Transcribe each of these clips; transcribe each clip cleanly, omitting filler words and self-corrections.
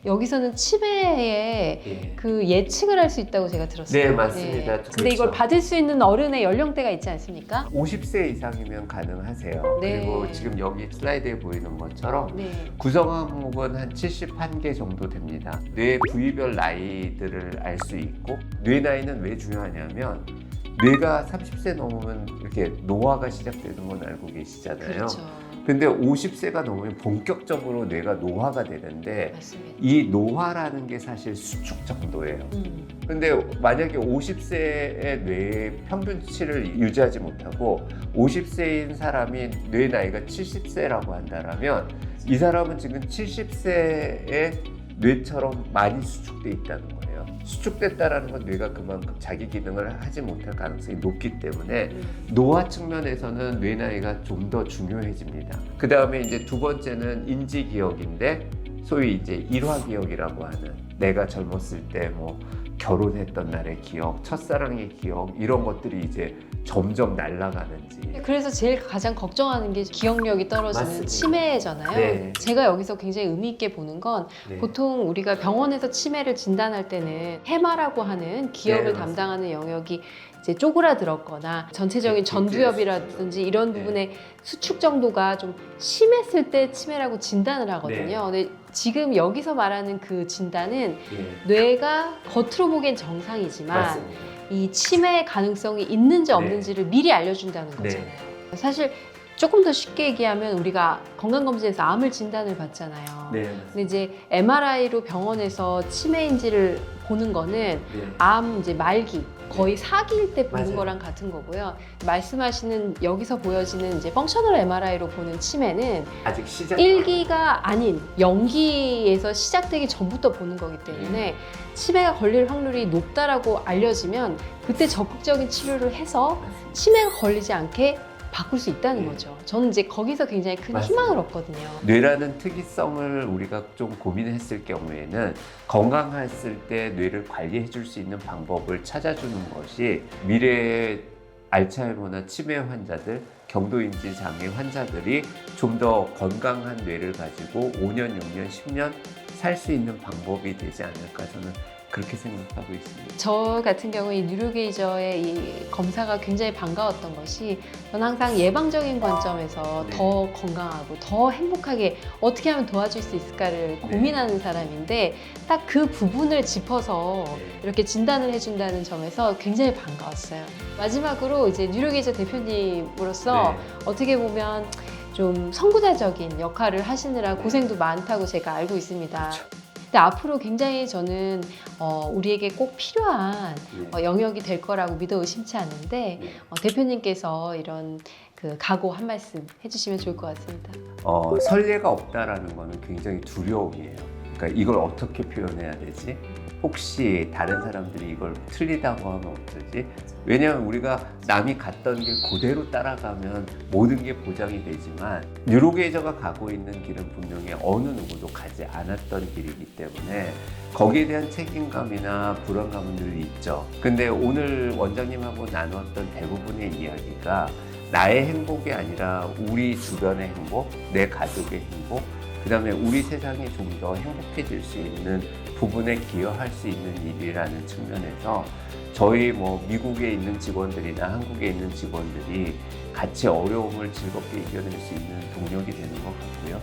여기서는 치매에 예. 그 예측을 할 수 있다고 제가 들었어요. 네, 맞습니다. 근데 그렇죠. 이걸 받을 수 있는 어른의 연령대가 있지 않습니까? 50세 이상이면 가능하세요. 네. 그리고 지금 여기 슬라이드에 보이는 것처럼 네. 구성 항목은 한 71개 정도 됩니다. 뇌 부위별 나이들을 알 수 있고, 뇌 나이는 왜 중요하냐면 뇌가 30세 넘으면 이렇게 노화가 시작되는 건 알고 계시잖아요. 그렇죠. 근데 50세가 넘으면 본격적으로 뇌가 노화가 되는데, 맞습니다. 이 노화라는 게 사실 수축 정도예요. 근데 만약에 50세의 뇌의 평균치를 유지하지 못하고 50세인 사람이 뇌 나이가 70세라고 한다면 이 사람은 지금 70세의 뇌처럼 많이 수축돼 있다는 거예요. 수축됐다라는 건 뇌가 그만큼 자기 기능을 하지 못할 가능성이 높기 때문에 노화 측면에서는 뇌 나이가 좀 더 중요해집니다. 그 다음에 이제 두 번째는 인지 기억인데, 소위 이제 일화 기억이라고 하는, 내가 젊었을 때 뭐 결혼했던 날의 기억, 첫사랑의 기억, 이런 것들이 이제 점점 날아가는지. 그래서 제일 가장 걱정하는 게 기억력이 떨어지는 맞습니다. 치매잖아요. 네. 제가 여기서 굉장히 의미 있게 보는 건 네. 보통 우리가 병원에서 치매를 진단할 때는 해마라고 하는 기억을 네, 맞습니다. 담당하는 영역이 이제 쪼그라들었거나 전체적인 네, 전두엽이라든지 이런 네. 부분의 수축 정도가 좀 심했을 때 치매라고 진단을 하거든요. 근데 지금 여기서 말하는 그 진단은 네. 뇌가 겉으로 보기엔 정상이지만 맞습니다. 이 치매 가능성이 있는지 없는지를 미리 알려준다는 거잖아요. 사실 조금 더 쉽게 얘기하면 우리가 건강검진에서 암을 진단을 받잖아요. 네. 근데 이제 MRI로 병원에서 치매인지를 보는 거는 네. 암 이제 말기 거의 사기일 때 보는 맞아요. 거랑 같은 거고요. 말씀하시는 여기서 보여지는 이제 펑셔널 MRI로 보는 치매는 아직 시작. 1기가 아닌 0기에서 시작되기 전부터 보는 거기 때문에 치매가 걸릴 확률이 높다라고 알려지면 그때 적극적인 치료를 해서 치매가 걸리지 않게 바꿀 수 있다는 거죠. 저는 이제 거기서 굉장히 큰 맞습니다. 희망을 얻거든요. 뇌라는 특이성을 우리가 좀 고민했을 경우에는 건강했을 때 뇌를 관리해 줄 수 있는 방법을 찾아주는 것이 미래의 알츠하이머나 치매 환자들, 경도인지 장애 환자들이 좀 더 건강한 뇌를 가지고 5년, 6년, 10년 살 수 있는 방법이 되지 않을까, 저는 그렇게 생각하고 있습니다. 저 같은 경우에 이 뉴로게이저의 이 검사가 굉장히 반가웠던 것이 저는 항상 예방적인 관점에서 네. 더 건강하고 더 행복하게 어떻게 하면 도와줄 수 있을까를 고민하는 사람인데 딱 그 부분을 짚어서 이렇게 진단을 해준다는 점에서 굉장히 반가웠어요. 마지막으로 이제 뉴로게이저 대표님으로서 어떻게 보면 좀 선구자적인 역할을 하시느라 고생도 많다고 제가 알고 있습니다. 근데 앞으로 굉장히 저는 우리에게 꼭 필요한 영역이 될 거라고 믿어 의심치 않는데 대표님께서 이런 그 각오 한 말씀 해주시면 좋을 것 같습니다. 선례가 없다라는 거는 굉장히 두려움이에요. 그러니까 이걸 어떻게 표현해야 되지? 혹시 다른 사람들이 이걸 틀리다고 하면 어쩌지? 왜냐하면 우리가 남이 갔던 길 그대로 따라가면 모든 게 보장이 되지만, 뉴로게이저가 가고 있는 길은 분명히 어느 누구도 가지 않았던 길이기 때문에 거기에 대한 책임감이나 불안감은 늘 있죠. 근데 오늘 원장님하고 나눴던 대부분의 이야기가 나의 행복이 아니라 우리 주변의 행복, 내 가족의 행복, 그 다음에 우리 세상이 좀 더 행복해질 수 있는 부분에 기여할 수 있는 일이라는 측면에서 저희 뭐 미국에 있는 직원들이나 한국에 있는 직원들이 같이 어려움을 즐겁게 이겨낼 수 있는 동력이 되는 것 같고요.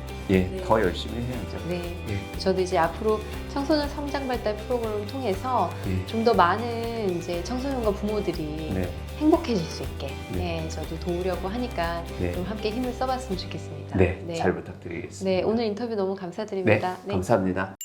더 열심히 해야죠. 네, 저도 이제 앞으로 청소년 성장 발달 프로그램을 통해서 좀 더 많은 이제 청소년과 부모들이 행복해질 수 있게 저도 도우려고 하니까 좀 함께 힘을 써봤으면 좋겠습니다. 잘 부탁드리겠습니다. 네, 오늘 인터뷰 너무 감사드립니다. 감사합니다.